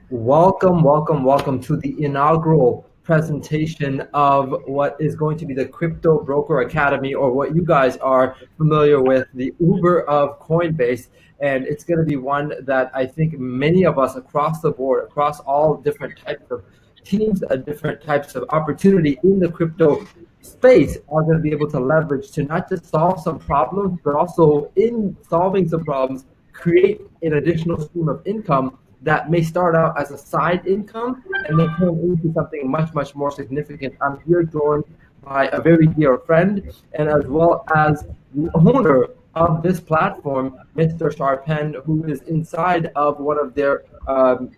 Welcome, welcome, welcome to the inaugural presentation of what is going to be the Crypto Broker Academy, or what you guys are familiar with, the Uber of Coinbase. And it's going to be one that I think many of us across the board, across all different types of teams, different types of opportunity in the crypto space, are going to be able to leverage to not just solve some problems, but also in solving some problems, create an additional stream of income that may start out as a side income and then turn into something much, much more significant. I'm here joined by a very dear friend, and as well as the owner of this platform, Mr. Shorupan, who is inside of one of their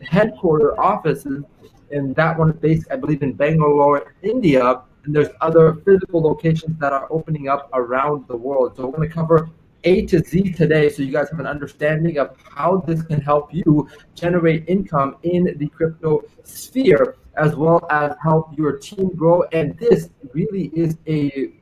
headquarter offices, and that one is based, I believe, in Bangalore, India. And there's other physical locations that are opening up around the world. So we're going to cover A to Z today, so you guys have an understanding of how this can help you generate income in the crypto sphere, as well as help your team grow. And this really is a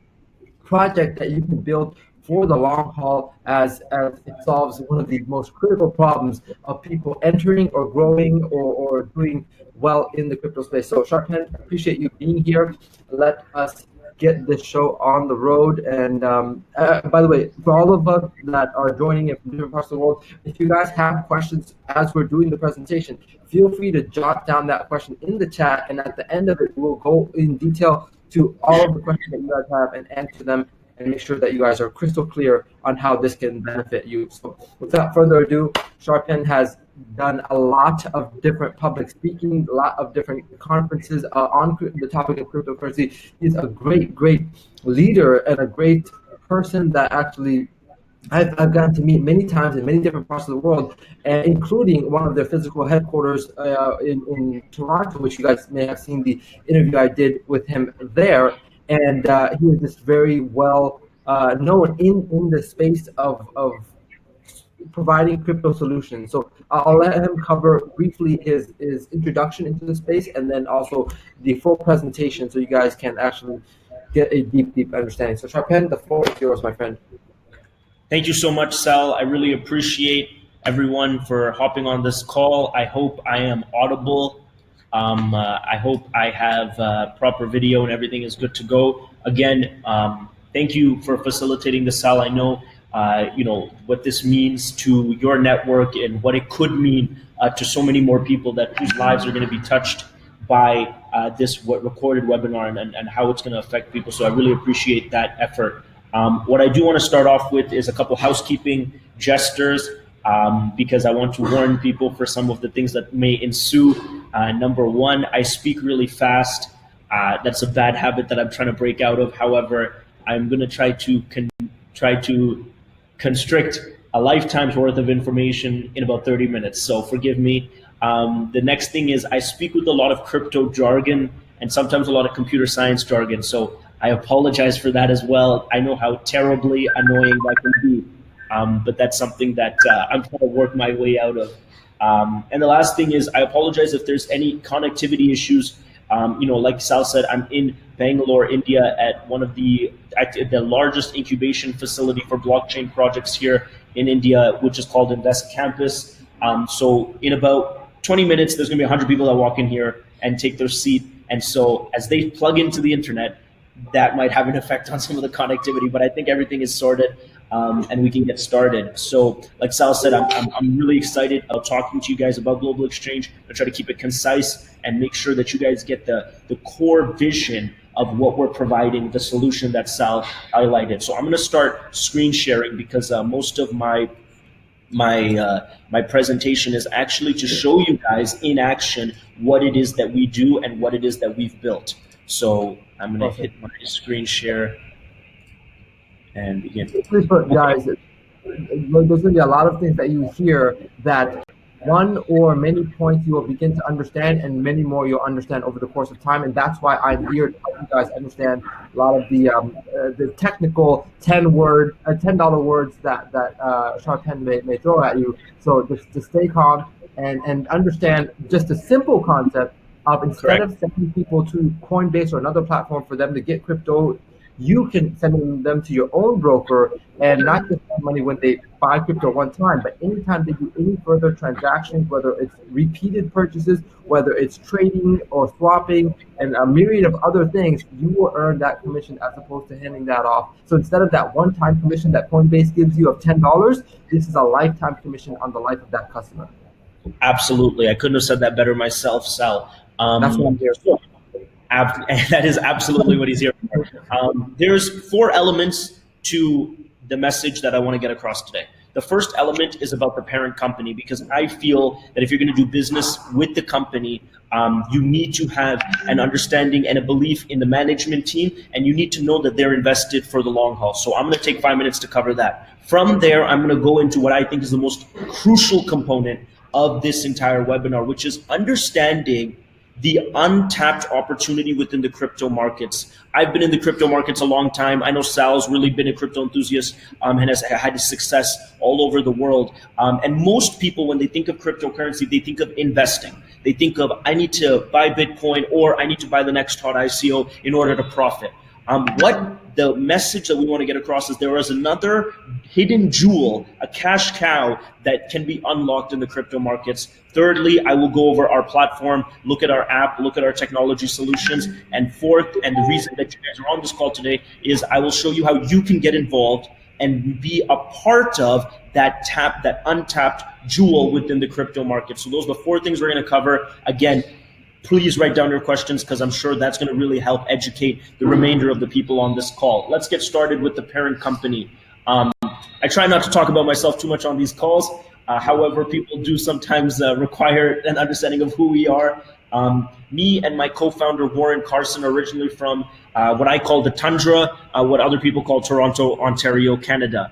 project that you can build for the long haul, as it solves one of the most critical problems of people entering or growing or doing well in the crypto space. So Sharpan, appreciate you being here. Let us get this show on the road. And by the way, for all of us that are joining in from different parts of the world, if you guys have questions as we're doing the presentation, feel free to jot down that question in the chat, and at the end of it, we'll go in detail to all of the questions that you guys have and answer them, and make sure that you guys are crystal clear on how this can benefit you. So without further ado, Sharpan has done a lot of different public speaking, a lot of different conferences on the topic of cryptocurrency. He's a great, great leader and a great person that actually I've gotten to meet many times in many different parts of the world, including one of their physical headquarters in Toronto, which you guys may have seen the interview I did with him there. And he is just very well known in the space of providing crypto solutions. So I'll let him cover briefly his introduction into the space, and then also the full presentation, so you guys can actually get a deep, deep understanding. So Sharpan, the floor is yours, my friend. Thank you so much, Sal. I really appreciate everyone for hopping on this call. I hope I am audible. I hope I have proper video and everything is good to go. Again, thank you for facilitating this, Sal. I know, what this means to your network and what it could mean to so many more people whose lives are going to be touched by this recorded webinar, and how it's going to affect people. So I really appreciate that effort. What I do want to start off with is a couple housekeeping gestures, because I want to warn people for some of the things that may ensue. Number one, I speak really fast. That's a bad habit that I'm trying to break out of. However, I'm going to try to constrict a lifetime's worth of information in about 30 minutes. So forgive me. The next thing is I speak with a lot of crypto jargon and sometimes a lot of computer science jargon. So I apologize for that as well. I know how terribly annoying that can be, but that's something that I'm trying to work my way out of. And the last thing is I apologize if there's any connectivity issues. Like Sal said, I'm in Bangalore, India, at one of the largest incubation facility for blockchain projects here in India, which is called Invest Campus. So in about 20 minutes, there's going to be 100 people that walk in here and take their seat. And so as they plug into the internet, that might have an effect on some of the connectivity, but I think everything is sorted, and we can get started. So like Sal said, I'm really excited about talking to you guys about Global Exchange. I try to keep it concise and make sure that you guys get the core vision of what we're providing, the solution that Sal highlighted. So I'm going to start screen sharing, because most of my presentation is actually to show you guys in action what it is that we do and what it is that we've built. So I'm going to hit my screen share and begin. Please, guys, there's going to be a lot of things that you hear that one or many points you will begin to understand, and many more you'll understand over the course of time. And that's why I'm here to help you guys understand a lot of the technical $10 words that Sharpan may throw at you. So just stay calm and understand just a simple concept of, instead of sending people to Coinbase or another platform for them to get crypto, you can send them to your own broker and not just send money when they buy crypto one time, but anytime they do any further transactions, whether it's repeated purchases, whether it's trading or swapping, and a myriad of other things, you will earn that commission as opposed to handing that off. So instead of that one-time commission that Coinbase gives you of $10, this is a lifetime commission on the life of that customer. Absolutely. I couldn't have said that better myself, Sal. That's what I'm here for. That is absolutely what he's here for. There's 4 elements to the message that I want to get across today. The first element is about the parent company, because I feel that if you're going to do business with the company, you need to have an understanding and a belief in the management team, and you need to know that they're invested for the long haul. So I'm going to take 5 minutes to cover that. From there, I'm going to go into what I think is the most crucial component of this entire webinar, which is understanding the untapped opportunity within the crypto markets. I've been in the crypto markets a long time. I know Sal's really been a crypto enthusiast and has had success all over the world. And most people, when they think of cryptocurrency, they think of investing. They think of, I need to buy Bitcoin or I need to buy the next hot ICO in order to profit. What the message that we want to get across is there is another hidden jewel, a cash cow that can be unlocked in the crypto markets. Thirdly, I will go over our platform, look at our app, look at our technology solutions. And fourth, and the reason that you guys are on this call today, is I will show you how you can get involved and be a part of that untapped jewel within the crypto market. So those are the 4 things we're going to cover. Again, please write down your questions, because I'm sure that's going to really help educate the remainder of the people on this call. Let's get started with the parent company. I try not to talk about myself too much on these calls. However, people do sometimes require an understanding of who we are. Me and my co-founder, Warren Carson, are originally from what I call the Tundra, what other people call Toronto, Ontario, Canada.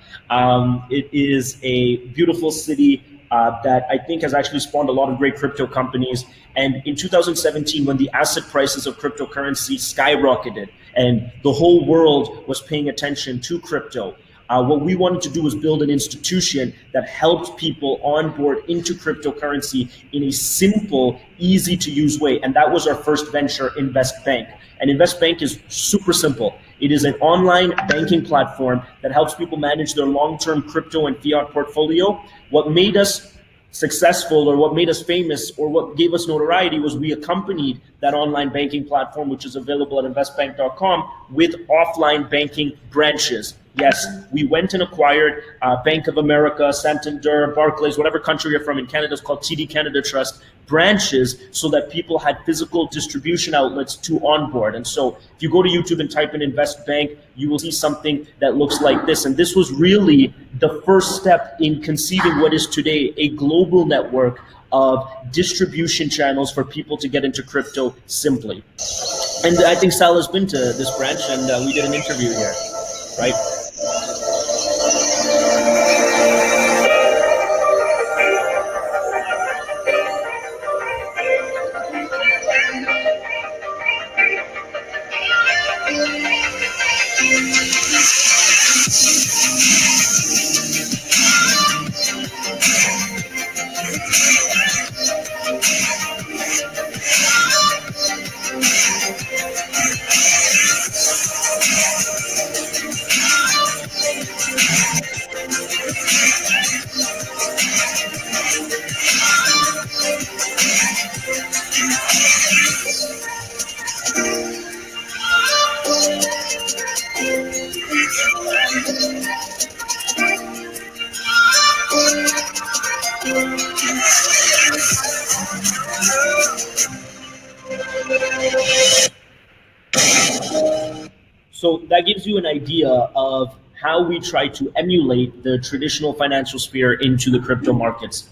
It is a beautiful city that I think has actually spawned a lot of great crypto companies. And in 2017, when the asset prices of cryptocurrency skyrocketed and the whole world was paying attention to crypto, what we wanted to do was build an institution that helped people onboard into cryptocurrency in a simple, easy to use way. And that was our first venture, Invest Bank. And Invest Bank is super simple. It is an online banking platform that helps people manage their long-term crypto and fiat portfolio. What made us successful, or what made us famous, or what gave us notoriety, was we accompanied that online banking platform, which is available at investbank.com, with offline banking branches. Yes, we went and acquired Bank of America, Santander, Barclays, whatever country you're from in Canada, is called TD Canada Trust, branches, so that people had physical distribution outlets to onboard. And so if you go to YouTube and type in Invest Bank, you will see something that looks like this. And this was really the first step in conceiving what is today a global network of distribution channels for people to get into crypto simply. And I think Sal has been to this branch, and we did an interview here, right? So that gives you an idea of how we try to emulate the traditional financial sphere into the crypto markets.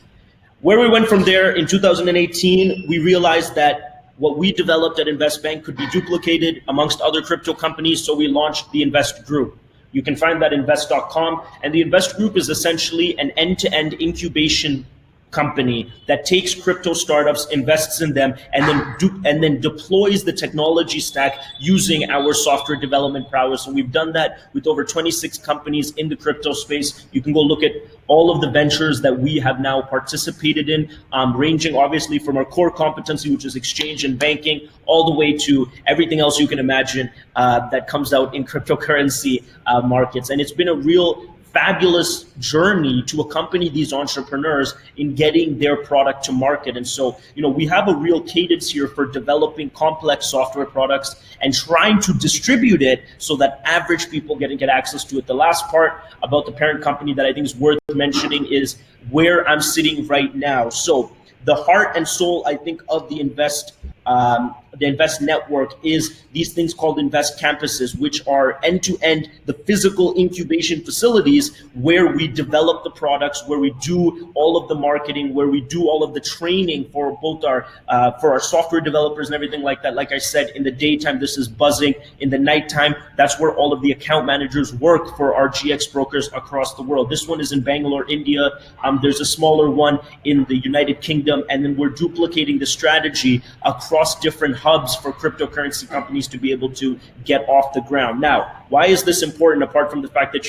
Where we went from there in 2018, we realized that what we developed at Invest Bank could be duplicated amongst other crypto companies, so we launched the Invest Group. You can find that at invest.com, and the Invest Group is essentially an end-to-end incubation company that takes crypto startups, invests in them, and then deploys the technology stack using our software development prowess. And we've done that with over 26 companies in the crypto space. You can go look at all of the ventures that we have now participated in, ranging obviously from our core competency, which is exchange and banking, all the way to everything else you can imagine that comes out in cryptocurrency markets. And it's been a real fabulous journey to accompany these entrepreneurs in getting their product to market. And so, we have a real cadence here for developing complex software products and trying to distribute it so that average people get access to it. The last part about the parent company that I think is worth mentioning is where I'm sitting right now. So the heart and soul, I think, of the Invest network is these things called Invest campuses, which are end-to-end the physical incubation facilities where we develop the products, where we do all of the marketing, where we do all of the training for both our software developers and everything like that. Like I said, in the daytime, this is buzzing. In the nighttime, that's where all of the account managers work for our GX brokers across the world. This one is in Bangalore, India. There's a smaller one in the United Kingdom, and then we're duplicating the strategy across different hubs for cryptocurrency companies to be able to get off the ground. Now, why is this important apart from the fact that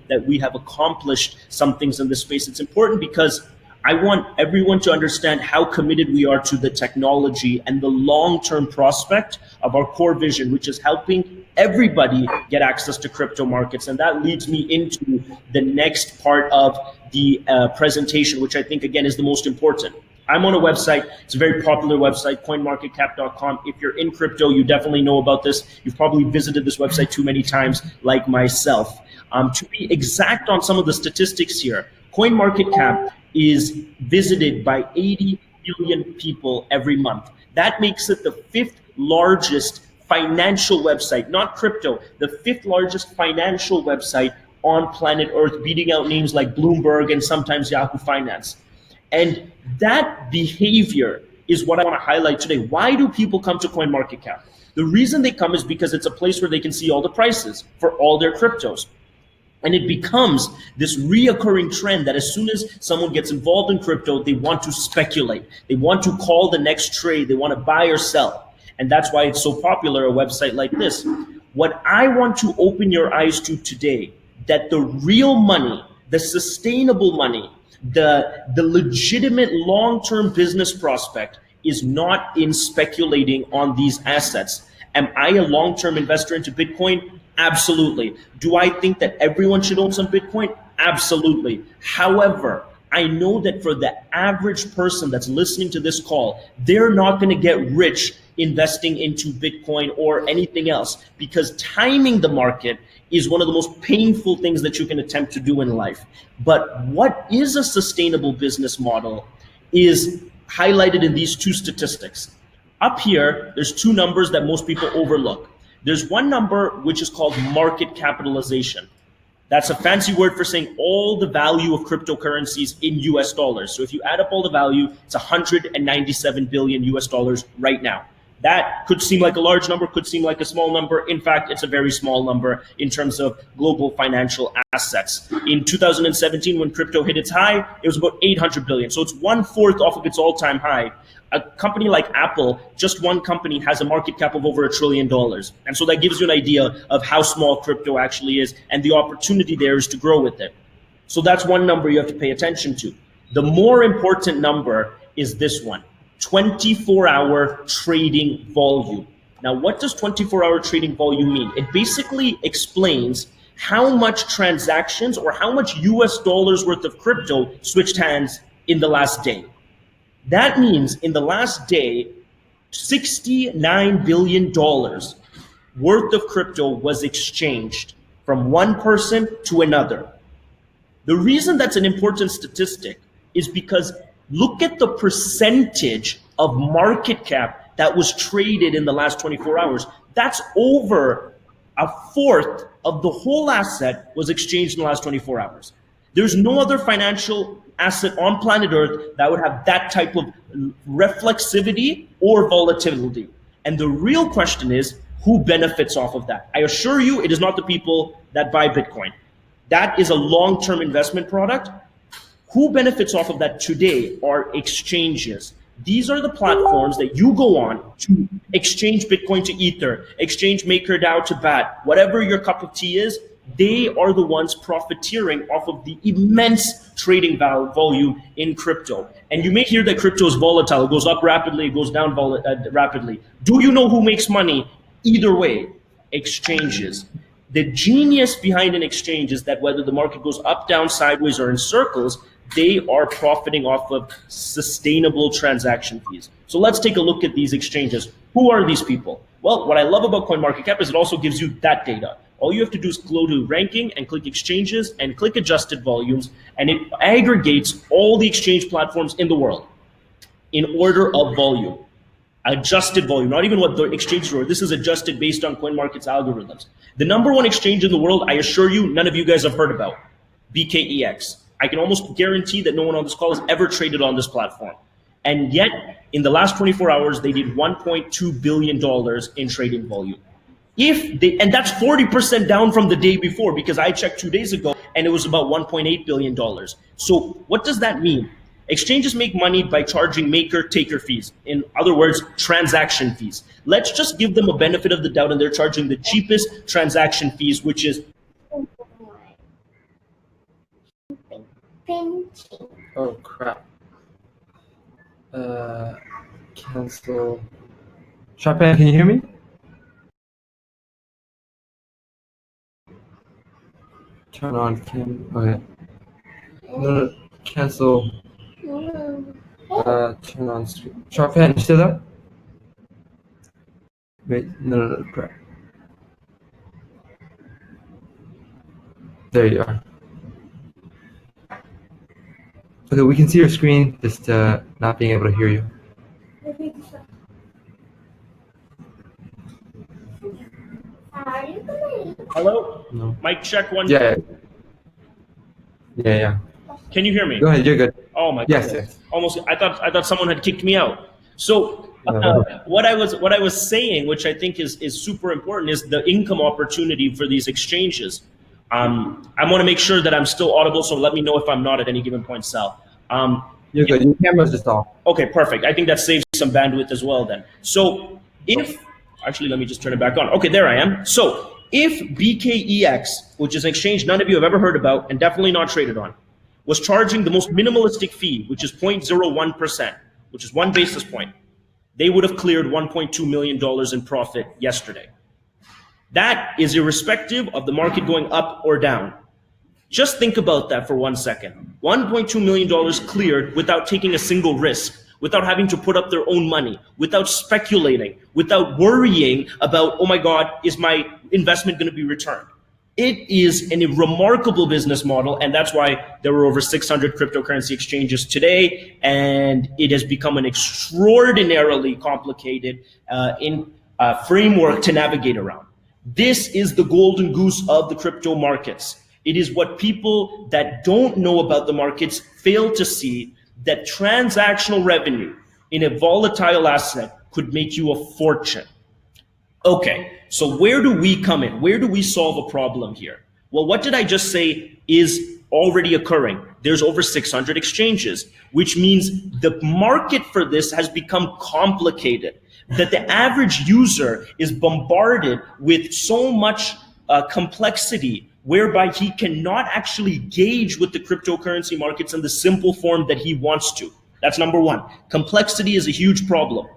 that we have accomplished some things in this space? It's important because I want everyone to understand how committed we are to the technology and the long-term prospect of our core vision, which is helping everybody get access to crypto markets. And that leads me into the next part of the presentation, which I think, again, is the most important. I'm on a website. It's a very popular website, coinmarketcap.com. If you're in crypto, you definitely know about this. You've probably visited this website too many times, like myself. To be exact on some of the statistics here, CoinMarketCap is visited by 80 million people every month. That makes it the 5th largest financial website, not crypto, the 5th largest financial website on planet Earth, beating out names like Bloomberg and sometimes Yahoo Finance. And that behavior is what I want to highlight today. Why do people come to CoinMarketCap? The reason they come is because it's a place where they can see all the prices for all their cryptos. And it becomes this reoccurring trend that as soon as someone gets involved in crypto, they want to speculate. They want to call the next trade. They want to buy or sell. And that's why it's so popular, a website like this. What I want to open your eyes to today, that the real money, the sustainable money, the legitimate long-term business prospect is not in speculating on these assets. Am I a long-term investor into Bitcoin? Absolutely. Do I think that everyone should own some Bitcoin? Absolutely. However, I know that for the average person that's listening to this call, they're not going to get rich investing into Bitcoin or anything else, because timing the market is one of the most painful things that you can attempt to do in life. But what is a sustainable business model is highlighted in these two statistics. Up here, there's two numbers that most people overlook. There's one number which is called market capitalization. That's a fancy word for saying all the value of cryptocurrencies in US dollars. So if you add up all the value, it's 197 billion US dollars right now. That could seem like a large number, could seem like a small number. In fact, it's a very small number in terms of global financial assets. In 2017, when crypto hit its high, it was about 800 billion. So it's 1/4 off of its all-time high. A company like Apple, just one company, has a market cap of over $1 trillion. And so that gives you an idea of how small crypto actually is, and the opportunity there is to grow with it. So that's one number you have to pay attention to. The more important number is this one. 24-hour trading volume. Now, what does 24-hour trading volume mean? It basically explains how much transactions or how much US dollars worth of crypto switched hands in the last day. That means in the last day, $69 billion worth of crypto was exchanged from one person to another. The reason that's an important statistic is because look at the percentage of market cap that was traded in the last 24 hours. That's over 1/4 of the whole asset was exchanged in the last 24 hours. There's no other financial asset on planet Earth that would have that type of reflexivity or volatility. And the real question is, who benefits off of that? I assure you, it is not the people that buy Bitcoin. That is a long-term investment product. Who benefits off of that today are exchanges. These are the platforms that you go on to exchange Bitcoin to Ether, exchange MakerDAO to BAT, whatever your cup of tea is. They are the ones profiteering off of the immense trading volume in crypto. And you may hear that crypto is volatile. It goes up rapidly, it goes down rapidly. Do you know who makes money either way? Exchanges. The genius behind an exchange is that whether the market goes up, down, sideways, or in circles, they are profiting off of sustainable transaction fees. So let's take a look at these exchanges. Who are these people? Well, what I love about CoinMarketCap is it also gives you that data. All you have to do is go to ranking and click exchanges and click adjusted volumes, and it aggregates all the exchange platforms in the world in order of volume. Adjusted volume, not even what the exchanges are. This is adjusted based on CoinMarket's algorithms. The number one exchange in the world, I assure you, none of you guys have heard about, BKEX. I can almost guarantee that no one on this call has ever traded on this platform. And yet, in the last 24 hours, they did $1.2 billion in trading volume. And that's 40% down from the day before, because I checked 2 days ago and it was about $1.8 billion. So what does that mean? Exchanges make money by charging maker-taker fees. In other words, transaction fees. Let's just give them a benefit of the doubt, and they're charging the cheapest transaction fees, which is... Oh, crap. Cancel. Shorupan, can you hear me? Turn on cam. Okay. No, cancel. Turn on stream. Shorupan, you still there? Wait, no, crap. There you are. Okay, we can see your screen, just not being able to hear you. Hello? No. Mic check one. Yeah. Can you hear me? Go ahead, you're good. Oh my Yes, goodness. yes. Almost. I thought someone had kicked me out. So what I was saying, which I think is super important, is the income opportunity for these exchanges. I want to make sure that I'm still audible, so let me know if I'm not at any given point, Sal. You're good. Your camera's just off. Okay, perfect. I think that saves some bandwidth as well then. So actually, let me just turn it back on. Okay, there I am. So if BKEX, which is an exchange none of you have ever heard about and definitely not traded on, was charging the most minimalistic fee, which is 0.01%, which is 1 basis point, they would have cleared $1.2 million in profit yesterday. That is irrespective of the market going up or down. Just think about that for 1 second. $1.2 million cleared without taking a single risk, without having to put up their own money, without speculating, without worrying about, oh my God, is my investment going to be returned? It is a remarkable business model, and that's why there were over 600 cryptocurrency exchanges today, and it has become an extraordinarily complicated framework to navigate around. This is the golden goose of the crypto markets. It is what people that don't know about the markets fail to see, that transactional revenue in a volatile asset could make you a fortune. Okay, so where do we come in? Where do we solve a problem here? Well, what did I just say is already occurring? There's over 600 exchanges, which means the market for this has become complicated, that the average user is bombarded with so much complexity whereby he cannot actually gauge with the cryptocurrency markets in the simple form that he wants to. That's number one. Complexity is a huge problem.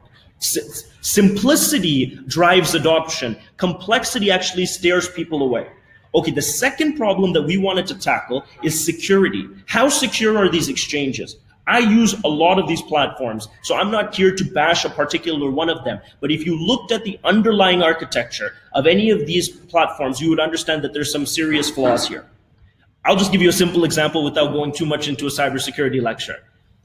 Simplicity drives adoption. Complexity actually stares people away. Okay, the second problem that we wanted to tackle is security. How secure are these exchanges? I use a lot of these platforms, so I'm not here to bash a particular one of them. But if you looked at the underlying architecture of any of these platforms, you would understand that there's some serious flaws here. I'll just give you a simple example without going too much into a cybersecurity lecture.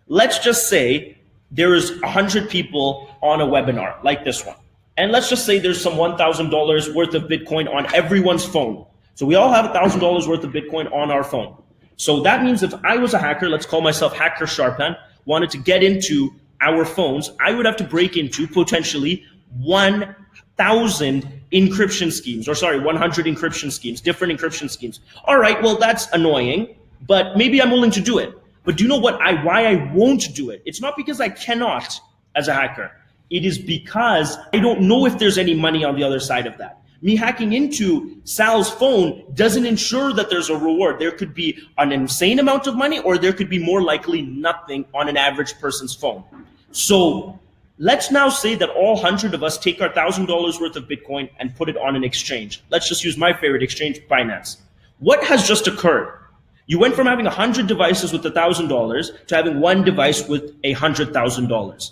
Let's just say there is 100 people on a webinar like this one. And let's just say there's some $1,000 worth of Bitcoin on everyone's phone. So we all have $1,000 worth of Bitcoin on our phone. So that means if I was a hacker, let's call myself Hacker Shorupan, wanted to get into our phones, I would have to break into potentially 1,000 encryption schemes, 100 encryption schemes, different encryption schemes. All right, well, that's annoying, but maybe I'm willing to do it. But do you know why I won't do it? It's not because I cannot as a hacker. It is because I don't know if there's any money on the other side of that. Me hacking into Sal's phone doesn't ensure that there's a reward. There could be an insane amount of money, or there could be more likely nothing on an average person's phone. So let's now say that all 100 of us take our $1,000 worth of Bitcoin and put it on an exchange. Let's just use my favorite exchange, Binance. What has just occurred? You went from having 100 devices with $1,000 to having one device with $100,000.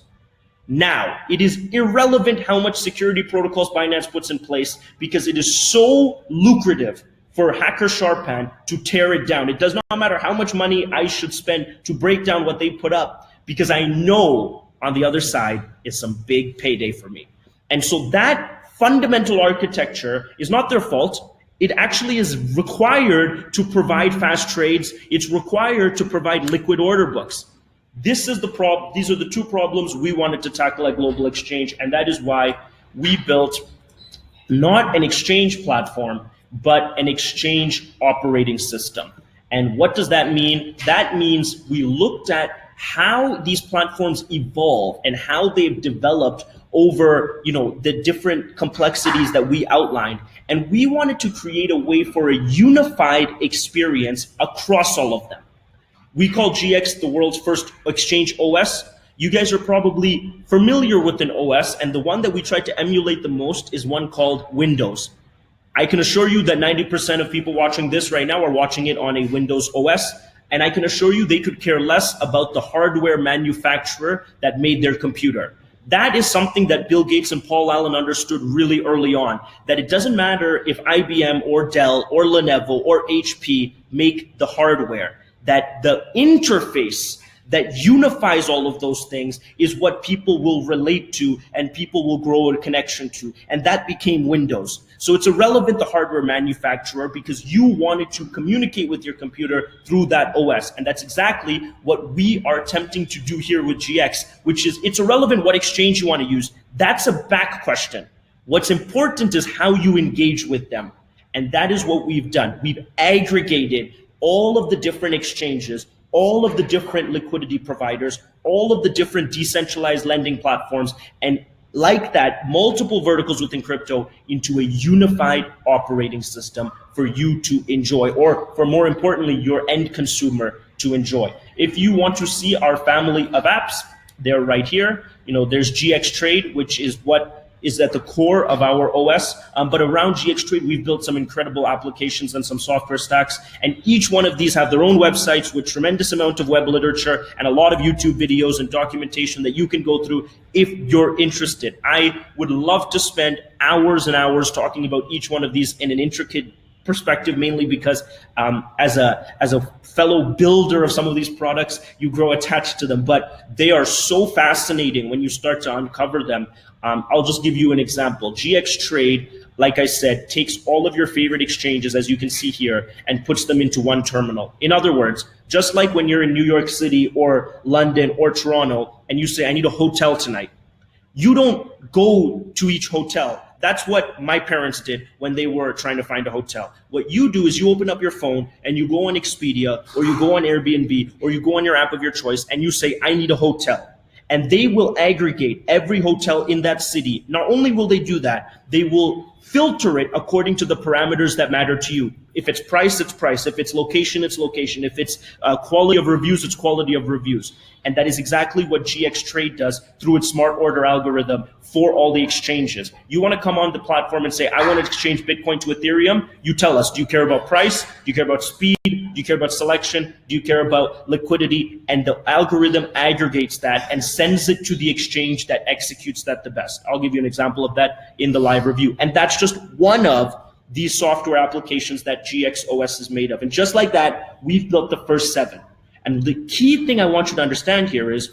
Now, it is irrelevant how much security protocols Binance puts in place, because it is so lucrative for hacker Shorupan to tear it down. It does not matter how much money I should spend to break down what they put up, because I know on the other side is some big payday for me. And so that fundamental architecture is not their fault. It actually is required to provide fast trades. It's required to provide liquid order books. This is the problem. These are the two problems we wanted to tackle at Global Exchange, and that is why we built not an exchange platform, but an exchange operating system. And what does that mean? That means we looked at how these platforms evolve and how they've developed over, the different complexities that we outlined. And we wanted to create a way for a unified experience across all of them. We call GX the world's first exchange OS. You guys are probably familiar with an OS, and the one that we tried to emulate the most is one called Windows. I can assure you that 90% of people watching this right now are watching it on a Windows OS, and I can assure you they could care less about the hardware manufacturer that made their computer. That is something that Bill Gates and Paul Allen understood really early on, that it doesn't matter if IBM or Dell or Lenovo or HP make the hardware, that the interface that unifies all of those things is what people will relate to and people will grow a connection to. And that became Windows. So it's irrelevant the hardware manufacturer, because you wanted to communicate with your computer through that OS. And that's exactly what we are attempting to do here with GX, which is, it's irrelevant what exchange you want to use. That's a back question. What's important is how you engage with them. And that is what we've done. We've aggregated all of the different exchanges, all of the different liquidity providers, all of the different decentralized lending platforms, and like that, multiple verticals within crypto into a unified operating system for you to enjoy, or for more importantly, your end consumer to enjoy. If you want to see our family of apps, they're right here. There's GX Trade, which is what is at the core of our OS. But around GX Trade, we've built some incredible applications and some software stacks. And each one of these have their own websites with tremendous amount of web literature and a lot of YouTube videos and documentation that you can go through if you're interested. I would love to spend hours and hours talking about each one of these in an intricate perspective, mainly because as a fellow builder of some of these products, you grow attached to them. But they are so fascinating when you start to uncover them. I'll just give you an example. GX Trade, like I said, takes all of your favorite exchanges, as you can see here, and puts them into one terminal. In other words, just like when you're in New York City or London or Toronto and you say, I need a hotel tonight, you don't go to each hotel. That's what my parents did when they were trying to find a hotel. What you do is you open up your phone and you go on Expedia, or you go on Airbnb, or you go on your app of your choice and you say, I need a hotel. And they will aggregate every hotel in that city. Not only will they do that, they will filter it according to the parameters that matter to you. If it's price, it's price. If it's location, it's location. If it's quality of reviews, it's quality of reviews. And that is exactly what GX Trade does through its smart order algorithm for all the exchanges. You want to come on the platform and say, I want to exchange Bitcoin to Ethereum. You tell us, do you care about price? Do you care about speed? Do you care about selection? Do you care about liquidity? And the algorithm aggregates that and sends it to the exchange that executes that the best. I'll give you an example of that in the live review. And that's just one of these software applications that GX OS is made of. And just like that, we've built the first 7. And the key thing I want you to understand here is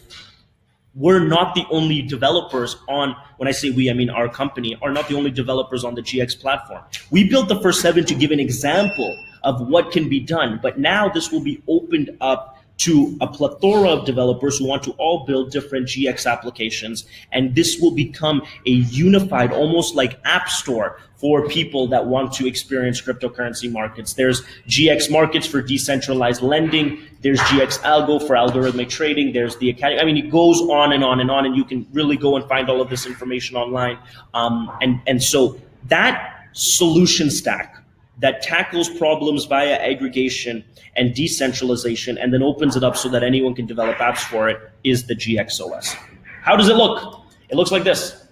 we're not the only developers on, when I say we, I mean our company, are not the only developers on the GX platform. We built the first 7 to give an example of what can be done, but now this will be opened up to a plethora of developers who want to all build different GX applications. And this will become a unified, almost like app store for people that want to experience cryptocurrency markets. There's GX markets for decentralized lending. There's GX algo for algorithmic trading. There's the academy. I mean, it goes on and on and on, and you can really go and find all of this information online. And so that solution stack that tackles problems via aggregation and decentralization and then opens it up so that anyone can develop apps for it is the GXOS. How does it look? It looks like this.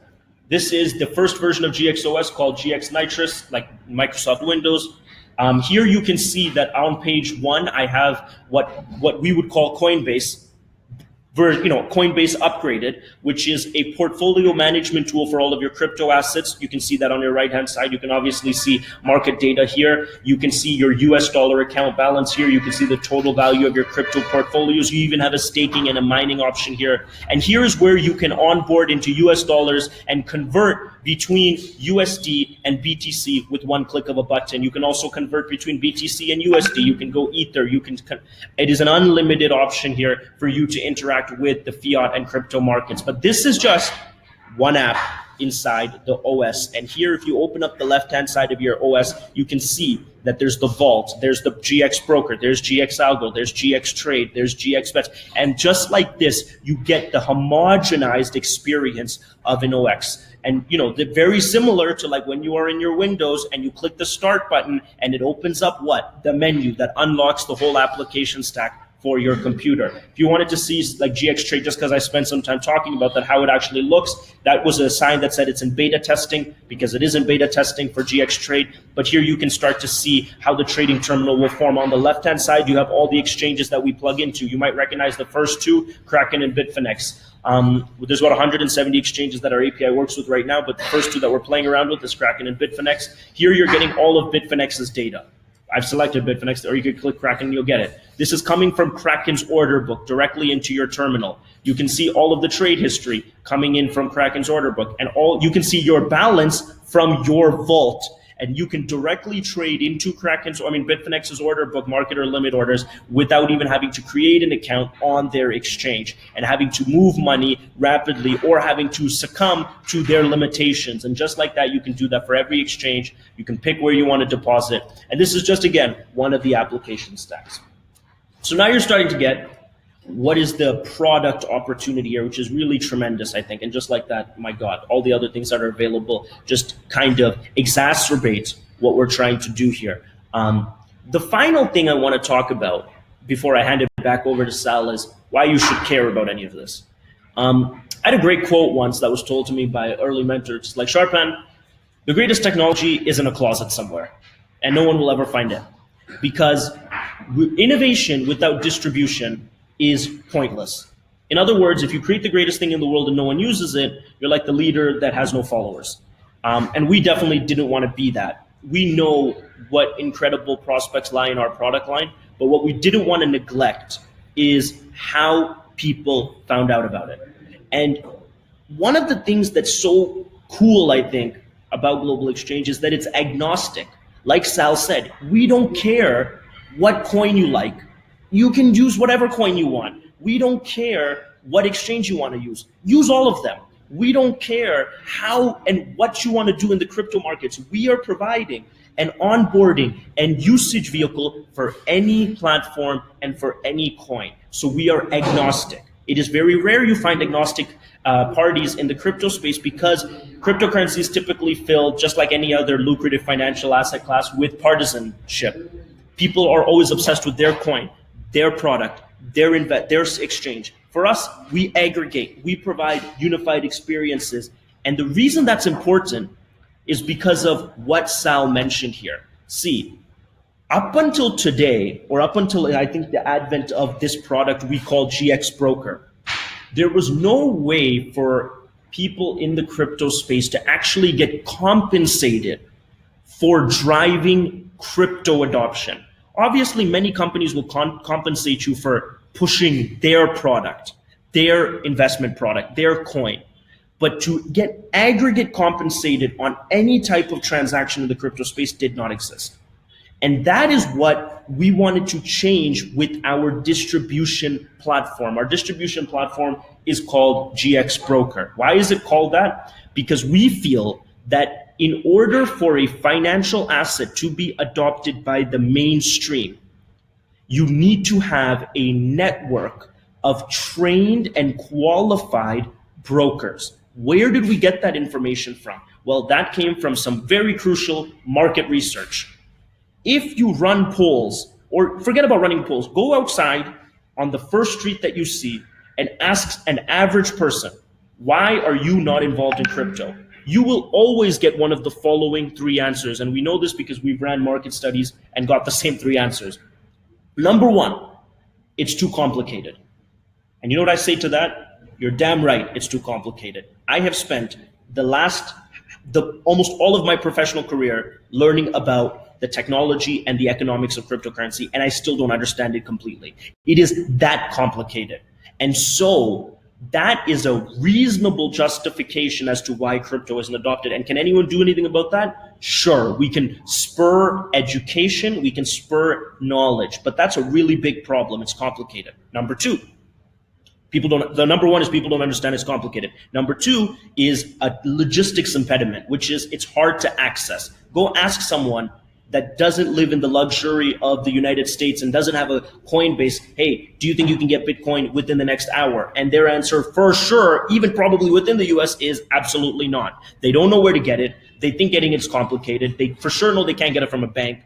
This is the first version of GXOS called GX Nitrous, like Microsoft Windows. Here you can see that on page 1, I have what we would call CoinBase, Coinbase upgraded, which is a portfolio management tool for all of your crypto assets. You can see that on your right-hand side. You can obviously see market data here. You can see your US dollar account balance here. You can see the total value of your crypto portfolios. You even have a staking and a mining option here. And here is where you can onboard into US dollars and convert between USD and BTC with one click of a button. You can also convert between BTC and USD. You can go Ether. It is an unlimited option here for you to interact with the fiat and crypto markets. But this is just one app inside the OS. And here, if you open up the left-hand side of your OS, you can see that there's the vault, there's the GX broker, there's GX algo, there's GX trade, there's GX bets. And just like this, you get the homogenized experience of an OX. And they're very similar to like when you are in your Windows and you click the start button and it opens up the menu that unlocks the whole application stack for your computer. If you wanted to see like GX Trade, just because I spent some time talking about that, how it actually looks, that was a sign that said it's in beta testing, because it is in beta testing for GX Trade. But here you can start to see how the trading terminal will form. On the left-hand side, you have all the exchanges that we plug into. You might recognize the first two, Kraken and Bitfinex. There's about 170 exchanges that our API works with right now, but the first two that we're playing around with is Kraken and Bitfinex. Here you're getting all of Bitfinex's data. I've selected Bitfinex, or you could click Kraken and you'll get it. This is coming from Kraken's order book directly into your terminal. You can see all of the trade history coming in from Kraken's order book, and you can see your balance from your vault. And you can directly trade into Bitfinex's order book, market or limit orders, without even having to create an account on their exchange and having to move money rapidly or having to succumb to their limitations. And just like that, you can do that for every exchange. You can pick where you want to deposit. And this is just, again, one of the application stacks. So now you're starting to get what is the product opportunity here, which is really tremendous, I think. And just like that, my God, all the other things that are available just kind of exacerbate what we're trying to do here. The final thing I want to talk about before I hand it back over to Sal is why you should care about any of this. I had a great quote once that was told to me by an early mentor. It's like, Shorupan, the greatest technology is in a closet somewhere, and no one will ever find it. Because innovation without distribution is pointless. In other words, if you create the greatest thing in the world and no one uses it, you're like the leader that has no followers. And we definitely didn't want to be that. We know what incredible prospects lie in our product line, but what we didn't want to neglect is how people found out about it. And one of the things that's so cool, I think, about Global Exchange is that it's agnostic. Like Sal said, we don't care what coin you like. You can use whatever coin you want. We don't care what exchange you want to use. Use all of them. We don't care how and what you want to do in the crypto markets. We are providing an onboarding and usage vehicle for any platform and for any coin. So we are agnostic. It is very rare you find agnostic parties in the crypto space, because cryptocurrency is typically filled, just like any other lucrative financial asset class, with partisanship. People are always obsessed with their coin, their product, their exchange. For us, we aggregate, we provide unified experiences. And the reason that's important is because of what Sal mentioned here. See, up until today, or up until I think the advent of this product we call GX Broker, there was no way for people in the crypto space to actually get compensated for driving crypto adoption. Obviously, many companies will compensate you for pushing their product, their investment product, their coin. But to get aggregate compensated on any type of transaction in the crypto space did not exist. And that is what we wanted to change with our distribution platform. Our distribution platform is called GX Broker. Why is it called that? Because we feel that in order for a financial asset to be adopted by the mainstream, you need to have a network of trained and qualified brokers. Where did we get that information from? Well, that came from some very crucial market research. If you run polls, or forget about running polls, go outside on the first street that you see and ask an average person, why are you not involved in crypto? You will always get one of the following three answers. And we know this because we've ran market studies and got the same three answers. Number one, it's too complicated. And you know what I say to that? You're damn right, it's too complicated. I have spent almost all of my professional career learning about the technology and the economics of cryptocurrency, and I still don't understand it completely. It is that complicated. And so that is a reasonable justification as to why crypto isn't adopted. And can anyone do anything about that? Sure, we can spur education, we can spur knowledge, but that's a really big problem. It's complicated. Number two, number one is people don't understand it's complicated. Number two is a logistics impediment, which is it's hard to access. Go ask someone that doesn't live in the luxury of the United States and doesn't have a CoinBase, hey, do you think you can get Bitcoin within the next hour? And their answer for sure, even probably within the US, is absolutely not. They don't know where to get it. They think getting it's complicated. They for sure know they can't get it from a bank.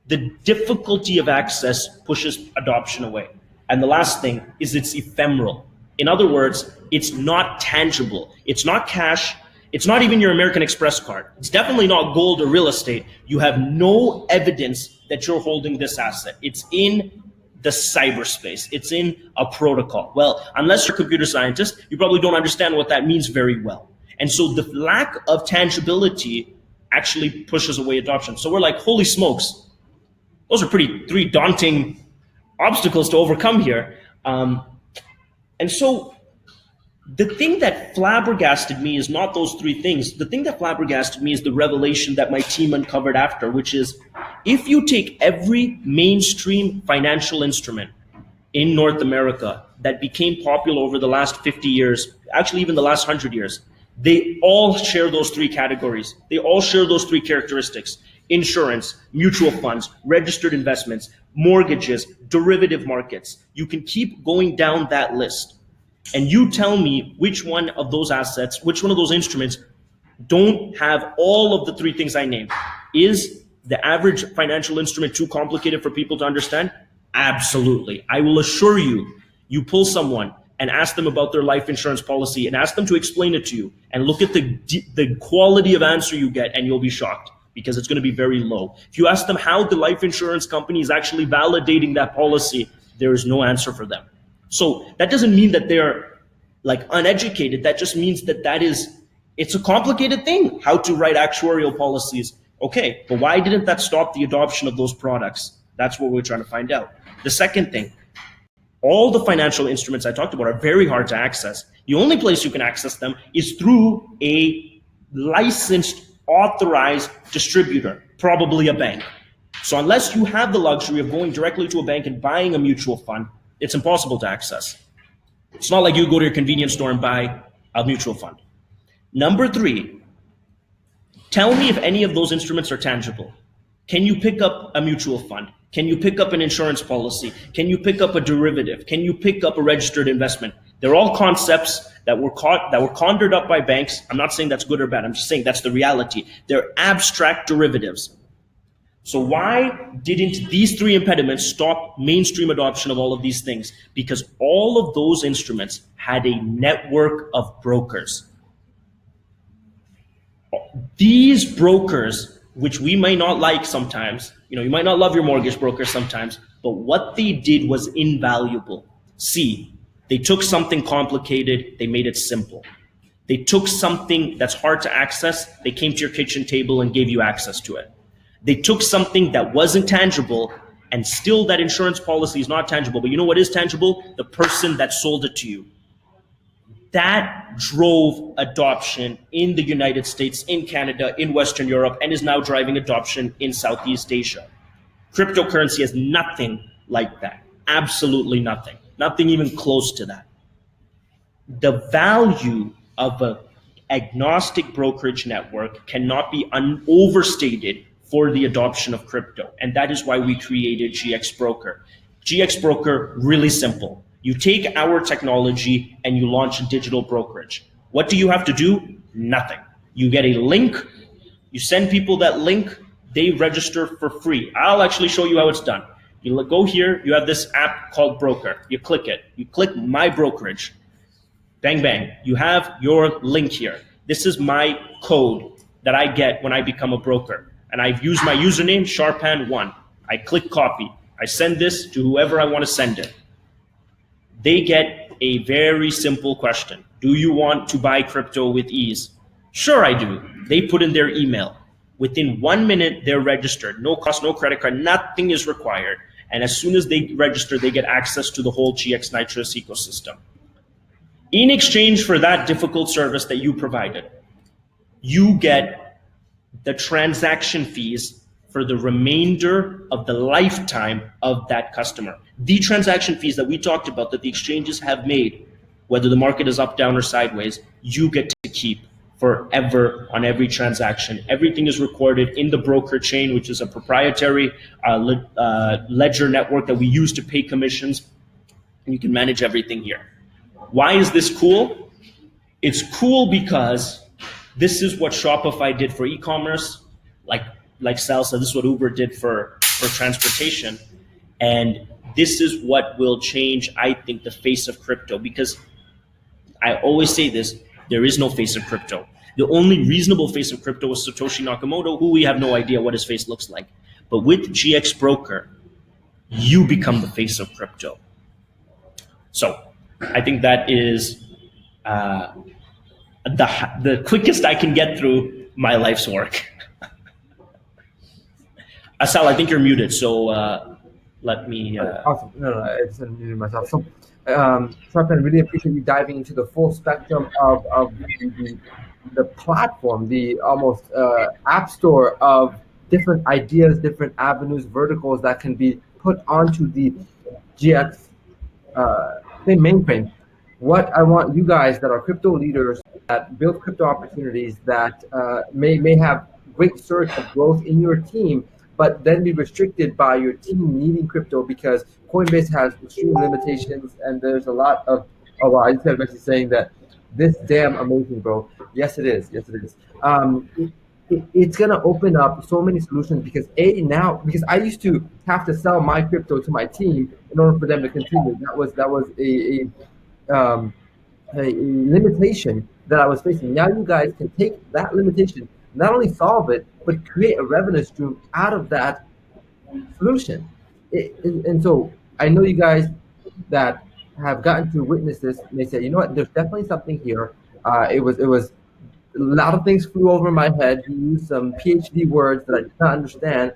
The difficulty of access pushes adoption away. And the last thing is it's ephemeral. In other words, it's not tangible. It's not cash. It's not even your American Express card. It's definitely not gold or real estate. You have no evidence that you're holding this asset. It's in the cyberspace. It's in a protocol. Well, unless you're a computer scientist, you probably don't understand what that means very well. And so the lack of tangibility actually pushes away adoption. So we're like, holy smokes, those are three daunting obstacles to overcome here. And so the thing that flabbergasted me is not those three things. The thing that flabbergasted me is the revelation that my team uncovered after, which is if you take every mainstream financial instrument in North America that became popular over the last 50 years, actually even the last 100 years, they all share those three categories. They all share those three characteristics: insurance, mutual funds, registered investments, mortgages, derivative markets. You can keep going down that list. And you tell me which one of those assets, which one of those instruments don't have all of the three things I named. Is the average financial instrument too complicated for people to understand? Absolutely. I will assure you, you pull someone and ask them about their life insurance policy and ask them to explain it to you and look at the quality of answer you get, and you'll be shocked because it's going to be very low. If you ask them how the life insurance company is actually validating that policy, there is no answer for them. So that doesn't mean that they're like uneducated. That just means that it's a complicated thing, how to write actuarial policies. Okay, but why didn't that stop the adoption of those products? That's what we're trying to find out. The second thing, all the financial instruments I talked about are very hard to access. The only place you can access them is through a licensed, authorized distributor, probably a bank. So unless you have the luxury of going directly to a bank and buying a mutual fund, it's impossible to access. It's not like you go to your convenience store and buy a mutual fund. Number three, tell me if any of those instruments are tangible. Can you pick up a mutual fund? Can you pick up an insurance policy? Can you pick up a derivative? Can you pick up a registered investment? They're all concepts that were conjured up by banks. I'm not saying that's good or bad. I'm just saying that's the reality. They're abstract derivatives. So why didn't these three impediments stop mainstream adoption of all of these things? Because all of those instruments had a network of brokers. These brokers, which we may not like sometimes, you might not love your mortgage broker sometimes, but what they did was invaluable. See, they took something complicated, they made it simple. They took something that's hard to access, they came to your kitchen table and gave you access to it. They took something that wasn't tangible, and still that insurance policy is not tangible, but you know what is tangible? The person that sold it to you. That drove adoption in the United States, in Canada, in Western Europe, and is now driving adoption in Southeast Asia. Cryptocurrency has nothing like that. Absolutely nothing. Nothing even close to that. The value of an agnostic brokerage network cannot be overstated for the adoption of crypto. And that is why we created GX Broker. GX Broker, really simple. You take our technology and you launch a digital brokerage. What do you have to do? Nothing. You get a link, you send people that link, they register for free. I'll actually show you how it's done. You go here, you have this app called Broker. You click it. You click My Brokerage. Bang, bang. You have your link here. This is my code that I get when I become a broker. And I've used my username, Shorupan1. I click copy. I send this to whoever I want to send it. They get a very simple question. Do you want to buy crypto with ease? Sure, I do. They put in their email. Within 1 minute, they're registered. No cost, no credit card, nothing is required. And as soon as they register, they get access to the whole GX Nitrous ecosystem. In exchange for that difficult service that you provided, you get the transaction fees for the remainder of the lifetime of that customer. The transaction fees that we talked about that the exchanges have made, whether the market is up, down, or sideways, you get to keep forever on every transaction. Everything is recorded in the broker chain, which is a proprietary ledger network that we use to pay commissions. And you can manage everything here. Why is this cool? It's cool because this is what Shopify did for e-commerce, like Sal said, this is what Uber did for transportation. And this is what will change, I think, the face of crypto, because I always say this, there is no face of crypto. The only reasonable face of crypto was Satoshi Nakamoto, who we have no idea what his face looks like. But with GX Broker, you become the face of crypto. So I think that is the quickest I can get through my life's work. Asal, I think you're muted, so let me... Awesome. No, it's unmuted myself. So, Shorupan, really appreciate you diving into the full spectrum of the platform, the almost app store of different ideas, different avenues, verticals that can be put onto the GX mainframe. What I want you guys that are crypto leaders, that build crypto opportunities, that may have great surge of growth in your team, but then be restricted by your team needing crypto because Coinbase has extreme limitations, and there's a lot of, oh, wow, I just had actually saying that this damn amazing, bro. Yes, it is. Yes, it is. It's going to open up so many solutions because because I used to have to sell my crypto to my team in order for them to continue. That was a limitation that I was facing. Now you guys can take that limitation, not only solve it, but create a revenue stream out of that solution. And so I know you guys that have gotten to witness this may say, you know what, there's definitely something here. It was a lot of things flew over my head. He used some PhD words that I did not understand,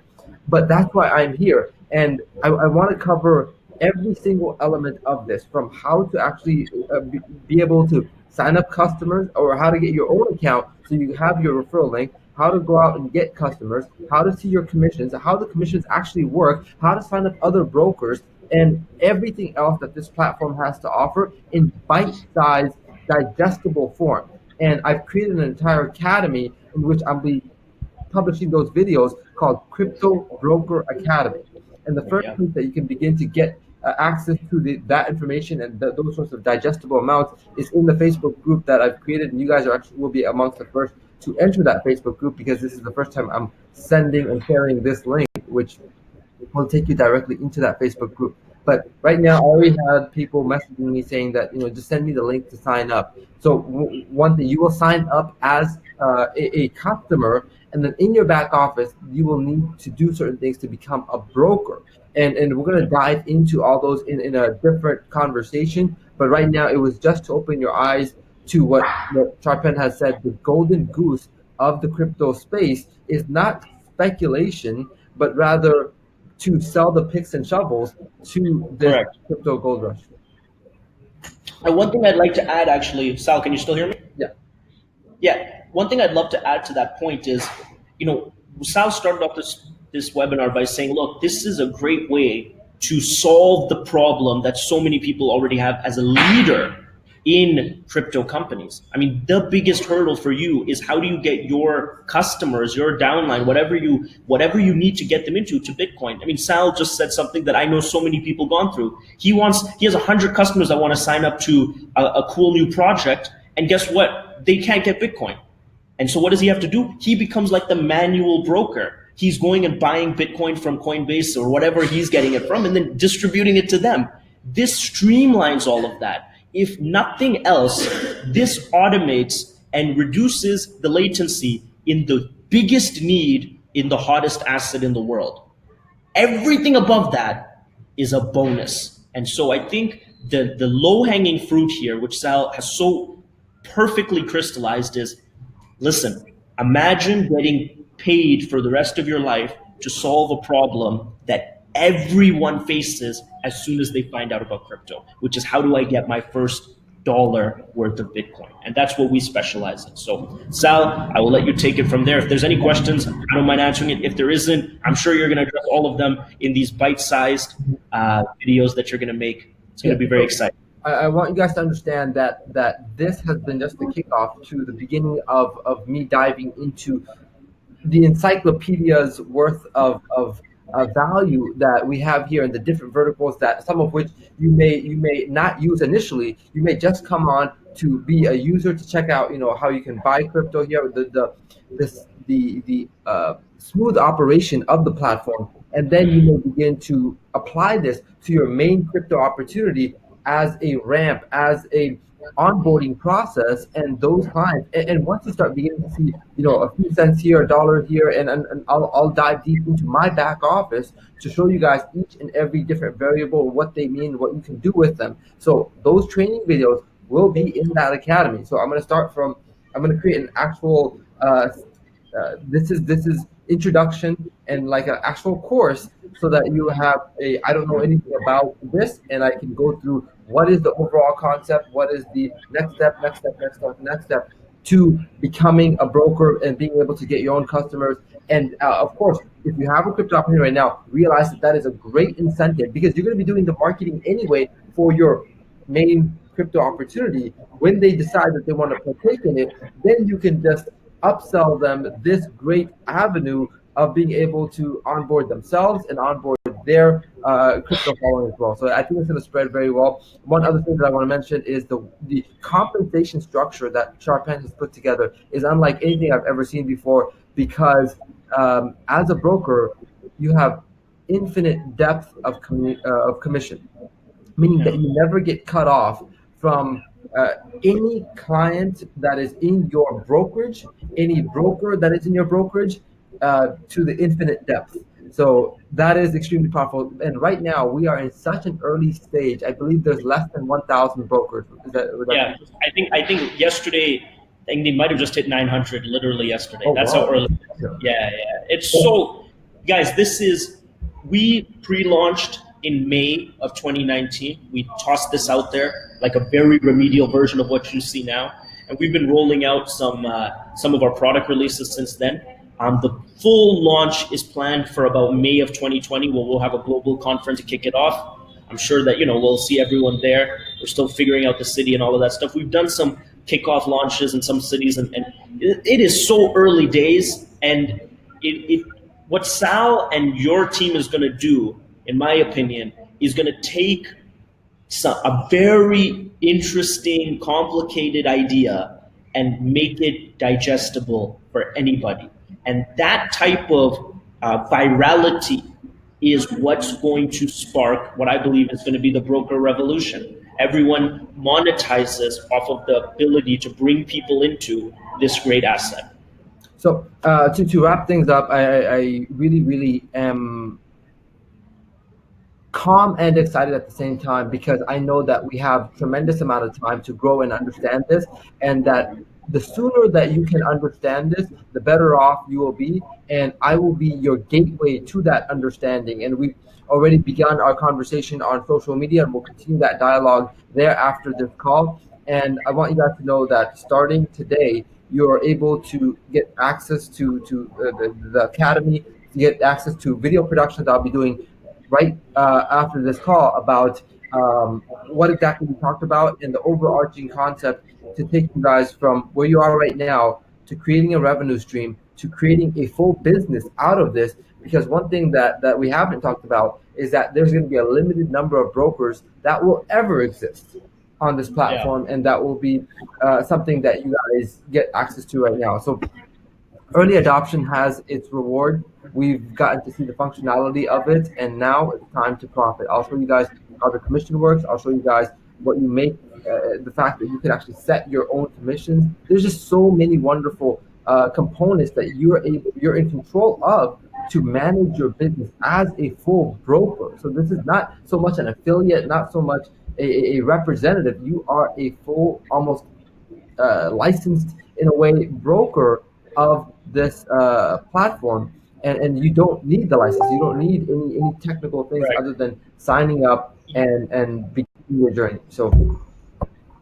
but that's why I'm here. And I want to cover every single element of this, from how to actually be able to sign up customers, or how to get your own account so you have your referral link, how to go out and get customers, how to see your commissions, how the commissions actually work, how to sign up other brokers, and everything else that this platform has to offer in bite-sized, digestible form. And I've created an entire academy in which I'll be publishing those videos called Crypto Broker Academy. And the first place that you can begin to get access to that information and those sorts of digestible amounts is in the Facebook group that I've created, and you guys will be amongst the first to enter that Facebook group, because this is the first time I'm sending and sharing this link, which will take you directly into that Facebook group. But right now, I already had people messaging me saying that, just send me the link to sign up. So one thing, you will sign up as a customer, and then in your back office, you will need to do certain things to become a broker. And we're going to dive into all those in a different conversation. But right now, it was just to open your eyes to what Shorupan has said. The golden goose of the crypto space is not speculation, but rather to sell the picks and shovels to this crypto gold rush. And one thing I'd like to add, actually, Sal, can you still hear me? Yeah. Yeah. One thing I'd love to add to that point is, Sal started off this this webinar by saying, look, this is a great way to solve the problem that so many people already have as a leader in crypto companies. I mean, the biggest hurdle for you is how do you get your customers, your downline, whatever you need to get them into to Bitcoin. I mean, Sal just said something that I know so many people gone through. He has 100 customers that want to sign up to a cool new project, and guess what? They can't get Bitcoin. And so what does he have to do? He becomes like the manual broker. He's going and buying Bitcoin from CoinBase or whatever he's getting it from and then distributing it to them. This streamlines all of that. If nothing else, this automates and reduces the latency in the biggest need in the hottest asset in the world. Everything above that is a bonus. And so I think the low-hanging fruit here, which Sal has so perfectly crystallized, is, listen, imagine getting paid for the rest of your life to solve a problem that everyone faces as soon as they find out about crypto, which is how do I get my first dollar worth of Bitcoin? And that's what we specialize in. So Sal, I will let you take it from there. If there's any questions, I don't mind answering it. If there isn't, I'm sure you're going to address all of them in these bite-sized videos that you're going to make. It's going to be very exciting. I want you guys to understand that this has been just the kickoff to the beginning of me diving into the encyclopedia's worth of value that we have here in the different verticals, that some of which you may not use initially. You may just come on to be a user to check out, how you can buy crypto here, the smooth operation of the platform, and then you may begin to apply this to your main crypto opportunity as a ramp, as a onboarding process, and those clients. And once you start beginning to see, a few cents here, a dollar here, and I'll dive deep into my back office to show you guys each and every different variable, what they mean, what you can do with them. So those training videos will be in that academy. So I'm going to create an actual, this is introduction and like an actual course, so that you have I don't know anything about this, and I can go through what is the overall concept, what is the next step to becoming a broker and being able to get your own customers. And of course, if you have a crypto opportunity right now, realize that is a great incentive, because you're going to be doing the marketing anyway for your main crypto opportunity. When they decide that they want to partake in it, then you can just upsell them this great avenue of being able to onboard themselves and onboard their crypto following as well. So I think it's going to spread very well. One other thing that I want to mention is the compensation structure that Shorupan has put together is unlike anything I've ever seen before, because as a broker, you have infinite depth of commission, meaning that you never get cut off from any client that is in your brokerage, any broker that is in your brokerage, to the infinite depth. So that is extremely powerful. And right now we are in such an early stage. I believe there's less than 1,000 brokers. Yeah, I think yesterday, I think they might have just hit 900 literally yesterday. That's wow. How early. Yeah. It's so, guys, we pre-launched in May of 2019. We tossed this out there like a very remedial version of what you see now. And we've been rolling out some of our product releases since then. The full launch is planned for about May of 2020, where we'll have a global conference to kick it off. I'm sure that, we'll see everyone there. We're still figuring out the city and all of that stuff. We've done some kickoff launches in some cities, and it is so early days. And what Sal and your team is going to do, in my opinion, is going to take a very interesting, complicated idea and make it digestible for anybody. And that type of virality is what's going to spark what I believe is going to be the broker revolution. Everyone monetizes off of the ability to bring people into this great asset. So to wrap things up, I really am calm and excited at the same time, because I know that we have tremendous amount of time to grow and understand this, and that the sooner that you can understand this, the better off you will be, and I will be your gateway to that understanding. And we've already begun our conversation on social media, and we'll continue that dialogue there after this call. And I want you guys to know that starting today, you're able to get access to the Academy get access to video productions that I'll be doing right after this call about what exactly we talked about and the overarching concept to take you guys from where you are right now to creating a revenue stream to creating a full business out of this. Because one thing that we haven't talked about is that there's going to be a limited number of brokers that will ever exist on this Yeah. platform, and that will be something that you guys get access to right now. So early adoption has its reward. We've gotten to see the functionality of it, and now it's time to profit. I'll show you guys how the commission works. I'll show you guys what you make, the fact that you can actually set your own commissions. There's just so many wonderful components that you're in control of to manage your business as a full broker. So this is not so much an affiliate, not so much a representative. You are a full, almost licensed in a way broker of this platform, and you don't need the license. You don't need any technical things Right. other than signing up and beginning your journey. So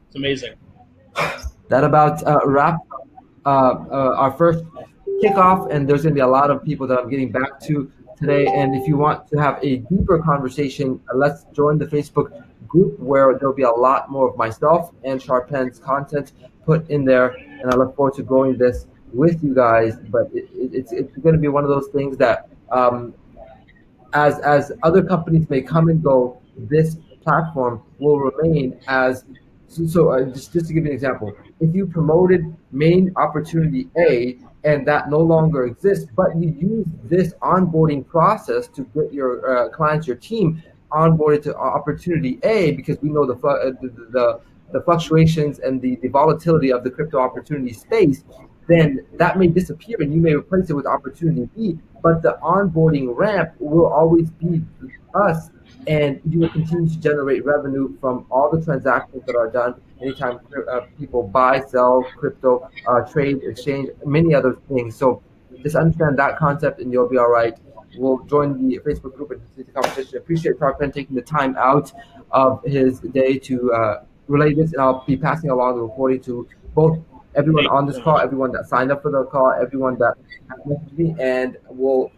It's amazing. that about wraps our first kickoff, and there's going to be a lot of people that I'm getting back to today. And if you want to have a deeper conversation, let's join the Facebook group where there'll be a lot more of myself and Sharpen's content put in there. And I look forward to growing this with you guys. But it's going to be one of those things that as other companies may come and go, this platform will remain as just to give you an example, if you promoted main opportunity A and that no longer exists, but you use this onboarding process to get your clients, your team onboarded to opportunity A, because we know the fluctuations and the volatility of the crypto opportunity space, then that may disappear and you may replace it with opportunity B, but the onboarding ramp will always be us, and you will continue to generate revenue from all the transactions that are done anytime people buy, sell crypto, trade, exchange, many other things. So just understand that concept and you'll be all right. We'll join the Facebook group and see the conversation. Appreciate Tarpen taking the time out of his day to relay this, and I'll be passing along the recording to both everyone Thank on you this so call, much. everyone that signed up for the call, everyone that has messaged me, and we'll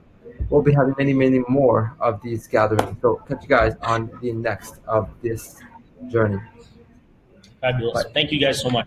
be having many more of these gatherings. So catch you guys on the next of this journey. Fabulous. Bye. Thank you guys so much.